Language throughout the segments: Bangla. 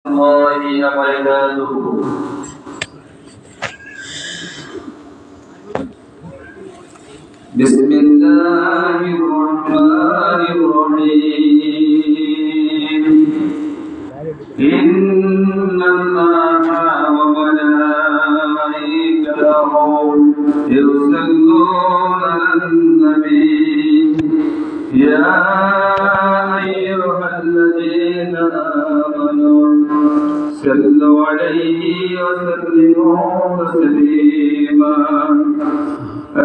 الله وبركاته. بسم الله الرحمن الرحيم. إن الله وملائكته يصلون على النبي يا أيها الذين آمنوا صلوا عليه وسلموا تسليما.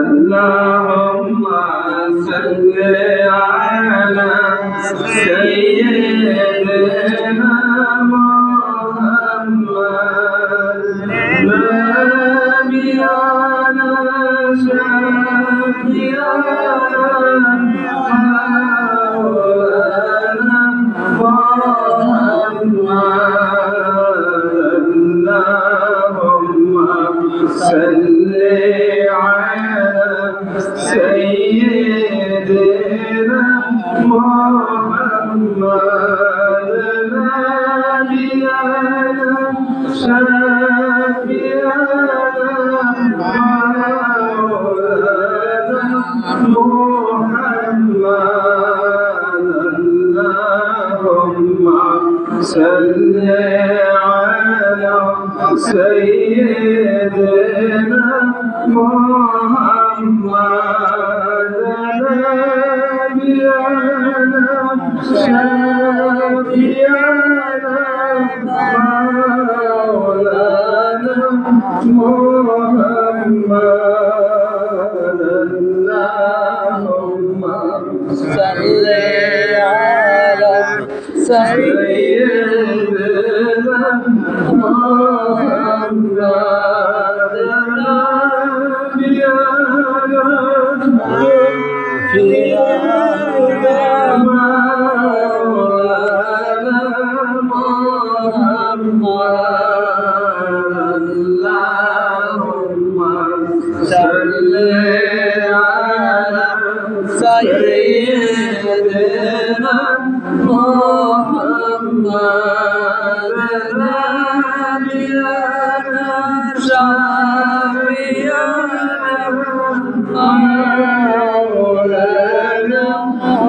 اللهم صل على سيدنا محمد نبينا شفيعنا مولانا محمد. اللهم صل على سيدنا محمد نبينا شفيعنا مولانا محمد. اللهم صل على سيدنا محمد نبينا شفيعنا مولانا محمد. اللهم صل على سيدنا محمد نبينا شفيعنا مولانا محمد. اللهم صل على سيدنا محمد نبينا شفيعنا مولانا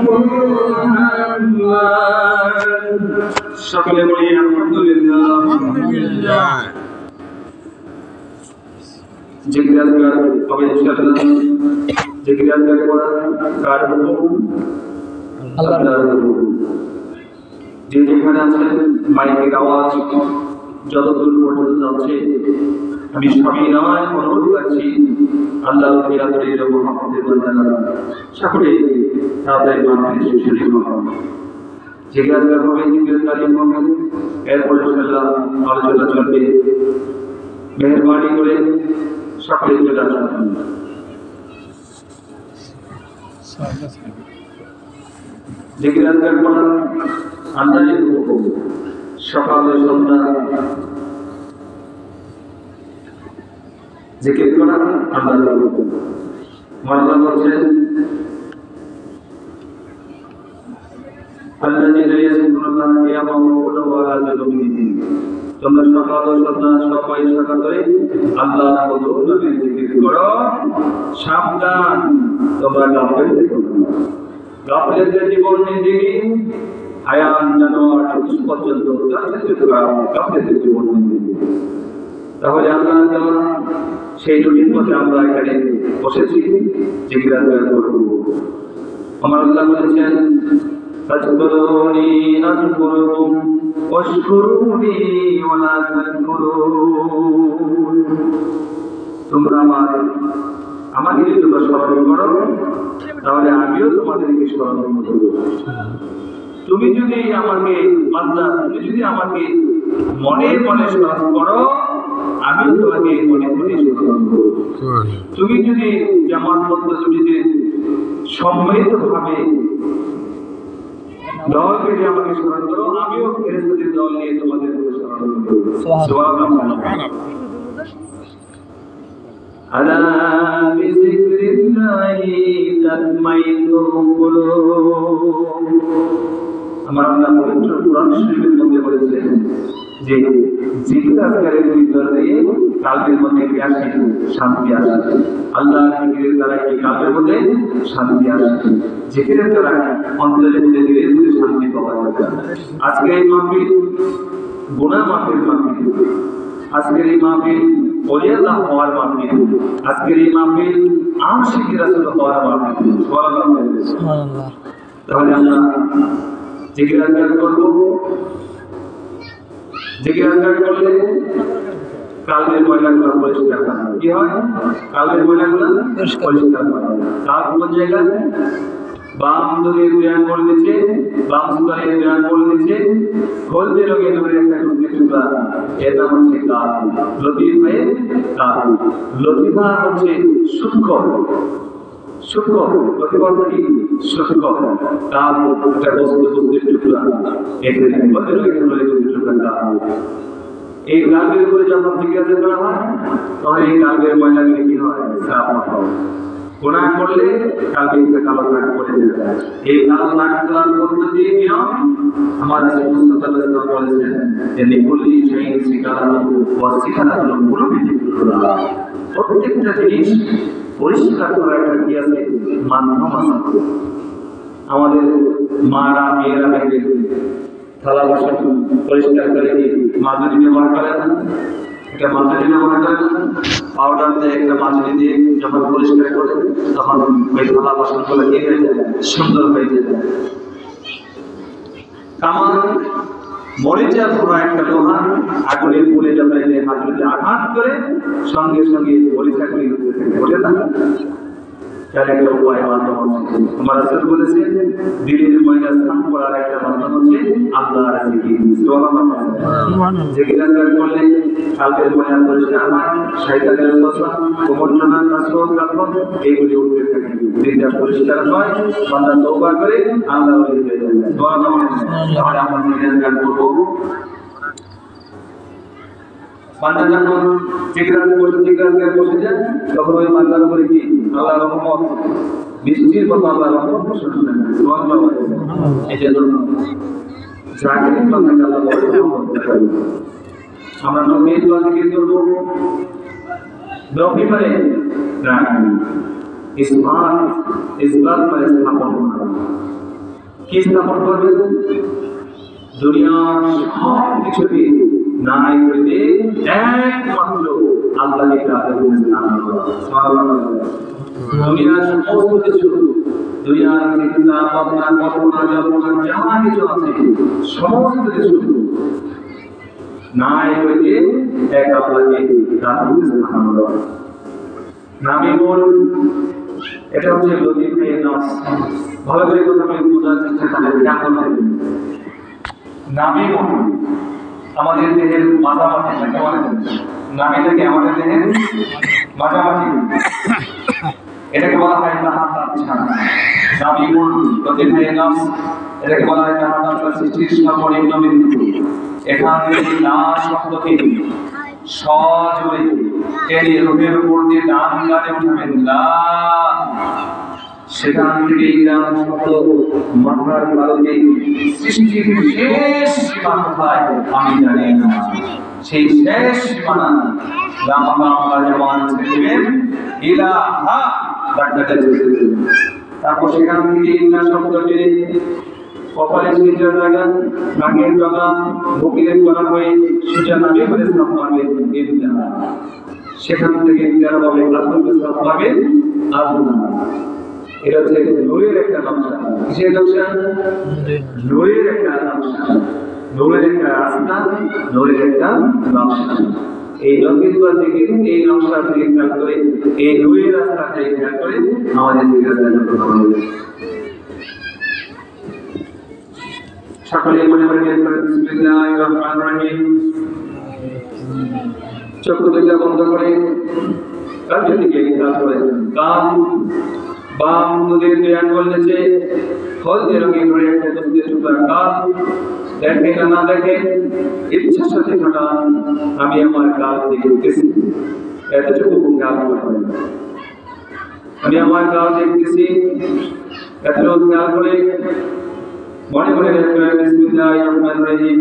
محمد. সকলে বলি আলহামদুলিল্লাহ। আলহামদুলিল্লাহ। জিকির আজকার হবে ইনশাআল্লাহ। জিকির আজকার করার কার হুকুম? আল্লাহর হুকুম। যে যেখানে আছেন মাইকের আওয়াজ যতদূর পর্যন্ত যাচ্ছে আমি সবই নয় অনুরোধ করছি আল্লাহর ফিরাতের মুহাম্মদের বান্দারা সকলে তাদের মানসিক সুশীল হোক। জিকির আজকার হবে, জিকির তালিম হবে, এরপরে ইনশাআল্লাহ আলোচনা চলবে। মেহেরবানি করে সকলে চলে আসুন। জিকির আজকার করা আল্লাহর হুকুম। সকালে সন্ধ্যা জিকির করা আল্লাহর হুকুম। আল্লাহ বলেন আল্লাযীনা ইয়াযকুরুল্লাহা কিয়ামান ওয়া ক্বুউদান ওয়া তোমরা সকাল ও সন্ধ্যা সবাই সকাল করে আল্লাহর নামে জিকির করো। সাবধান তোমরা গাফিল থেকো না। গাফিলদের জীবন জিন্দেগি হায়াত জানোয়ার পর্যন্ত গাফিলদের জীবন জিন্দেগি। তাহলে আল্লাহ তাআলা সেই রুটিন মতে আমরা এখানে বসেছি জিকির আজকার করব। আমার আল্লাহ বলেছেন ফাজকুরুনি আযকুরুকুম ওয়াশকুরুনি ওয়ালা তাকফুরুন। তোমরা আমাকে যদি তোমরা স্মরণ করো তাহলে আমিও তোমাদেরকে স্মরণ করব। তুমি যদি আমাকে বান্দা তুমি যদি আমাকে মনে মনে স্মরণ করো আমিও তোমাকে মনে মনে স্মরণ করব। তুমি যদি জামাত পদ্ধতিতে সম্মিলিতভাবে দল করে আমাকে স্মরণ করো আমিও ফেরেশতাদের দল নিয়ে তোমাদের স্মরণ করব। সুবহানাল্লাহ। আলা বিযিকরিল্লাহি তাতমাইন্নুল কুলুব। আমার আল্লাহ পবিত্র কুরআন শরীফের মধ্যে বলেছেন যে জিকির আজকারের ভিতর দিয়ে কালবের মধ্যে কি আসে? শান্তি আসে। আল্লাহর জিকিরের দ্বারা কি কালবের মধ্যে শান্তি আসে? জিকিরের দ্বারা অন্তরের মধ্যে ধীরে ধীরে শান্তি পাওয়া যায়। আজকে এই মাহফিল গুনাহ মাফের মাহফিল, আজকের এই মাহফিল ওলিয়াল্লাহ হওয়ার মাহফিল, আজকের এই মাহফিল আশিকি রাসূল হওয়ার মাহফিল। সুবহানাল্লাহ। তাহলে আমরা জিকির আজকার করব। জিকির আজকার করলে কালবের ময়লাগুলো পরিষ্কার হয়। কি হয়? কালবের ময়লাগুলো পরিষ্কার হয়। তার কোন জায়গায়? বাম দিকে দুই আঙ্গুল নিচে, বাম স্তরে দুই আঙ্গুল নিচে, হলদে রঙের উপরে একটা টুকরা, এটা হচ্ছে কাল। লতিফ হয়ে কাল। লতিফা হচ্ছে সূক্ষ্ম, সূক্ষ্ম লতিফা কি? সূক্ষ্ম কাল, একটা বস্তুর টুকরা, এখানে হলদে রঙের টুকরা কাল। এই কালবের উপরে যখন জিজ্ঞাসা করা হয় তখন এই কালবের ময়লাগুলি কি হয়? সাফ হয়। গুনাহ করলে কালবে কালো দাগ পড়ে যায়। এই কালো দাগ তোলার পদ্ধতি নিয়ম আমাদের রাসূল সাল্লাল্লাহু আলাইহি ওয়াসাল্লাম বলেছেন যে লিকুল্লি শাইইন সিকারাতুন ওয়া সিকারাতুল কুলুবি যিকরুল্লাহ। প্রত্যেকটা জিনিস পরিষ্কার করার একটা কি আছে? মাধ্যম আছে। আমাদের মারা মেয়েরা দেখবে থালা বাসন পরিষ্কার করে কি মাজনি ব্যবহার করে না? একটা মাজনি ব্যবহার করে না? পাউডার দিয়ে একটা মাজনি দিয়ে যখন পরিষ্কার করে তখন ওই থালা বাসনগুলো কি হয়ে যায়? সুন্দর হয়ে যায়। কামান মরিচা ধরা একটা লোহা আগুনের পুড়ে যখন হাতুড়িতে আঘাত করে সঙ্গে সঙ্গে মরিচাগুলি ওঠে না? তার একটা উপায় মাধ্যম হচ্ছে আমার রাসূল বলেছেন দিলের ময়লা সাফ করার একটা মাধ্যম হচ্ছে আল্লাহর জিকির। সুবহানাল্লাহ। জিকির আজকার করলে কালবের ময়লা পরিষ্কার হয়, শয়তানের ওয়াসওয়াসা, কুমন্ত্রণা, নাশরত, কাফন এইগুলি উঠতে থাকে। দিলটা পরিষ্কার হয়, বান্দা তওবা করে আল্লাহ ওলি হয়ে যায়। সুবহানাল্লাহ। তাহলে আমরা জিকির আজকার করব। বান্দা যখন জিকির আজকার বসে যায় তখন ওই বান্দার উপরে কি আল্লাহর রহমত বৃষ্টির মতো আল্লাহর রহমত বর্ষণ করেন। সুবহানাল্লাহ। এই জন্য জাকির বান্দাকে আল্লাহ রহমত দেন। আমরা নবীর দোয়া জিকির করব। নবী মানে রাখি, ইসবাত মানে স্থাপন করা। কি স্থাপন করবে? দুনিয়ার সব কিছুকে নাই করে দিয়ে একমাত্র আল্লাহকে স্থাপন করা। সুবহানাল্লাহ। দুনিয়ার সমস্ত কিছু, দুনিয়ার চিন্তা ভাবনা কল্পনা জল্পনা যা কিছু আছে সমস্ত কিছু নাই করে দিয়ে এক আল্লাহকে স্থাপন করা। নামে মূল এটা হচ্ছে লতিফে নফস। ভালো করে কথা বলে বোঝার চেষ্টা করেন। কেমন নামে মূল আমাদের দেহের মাঝামাঝি থাকে। নামে থেকে আমাদের দেহের মাঝামাঝি, এটাকে বলা হয় নামে মূল লতিফে নফস। এটাকে বলা হয় সৃষ্টির সর্বনিম্ন বিন্দু। এখান থেকে না শব্দকে সজোরে টেনে রূপের উপর দিয়ে ডান কানে উঠাবেন লা, সেখান থেকে ইরান শব্দ মাথার কারণে সৃষ্টির শেষ সীমা কোথায় আমি জানি না। সেই শেষ সীমানা লাম্বা আমরা যেমন ছেড়েবেন ইলাহা ডাক্তার, তারপর সেখান থেকে ইরান শব্দটি কপালের নিচের জায়গা, নাকের জায়গা, বুকের জায়গা হয়ে সোজা নামে করে স্থাপ করবে। সেখান থেকে ভাবে স্থাপ পাবে আল্লাহ। এটা হচ্ছে নূরের একটা নকশা। কিসের নকশা? নূরের একটা নকশা, নূরের একটা রাস্তা, নূরের একটা নকশা। এই লতিফ থেকে এই নকশা থেকে খেয়াল করে, এই নূরের রাস্তা থেকে খেয়াল করে আমাদের জিজ্ঞাসা করতে হবে। সকলে মনে মনে বিসমিল্লাহির রহমানির রহিম। চক্ষু দুটো বন্ধ করে কাঁধের দিকে খেয়াল করে কান বাম দুধের দুই আঙ্গুল নিচে হলদে রঙের ধরে একটা দুধের টুকরা কান দেখে না দেখে ইচ্ছার সাথে ঘটান আমি আমার কাল দেখতেছি। এতটুকু খেয়াল করবেন। আমি আমার কাল দেখতেছি, এতটুকু খেয়াল করে মনে মনে বিসমিল্লাহির রহমানির রহিম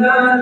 إلا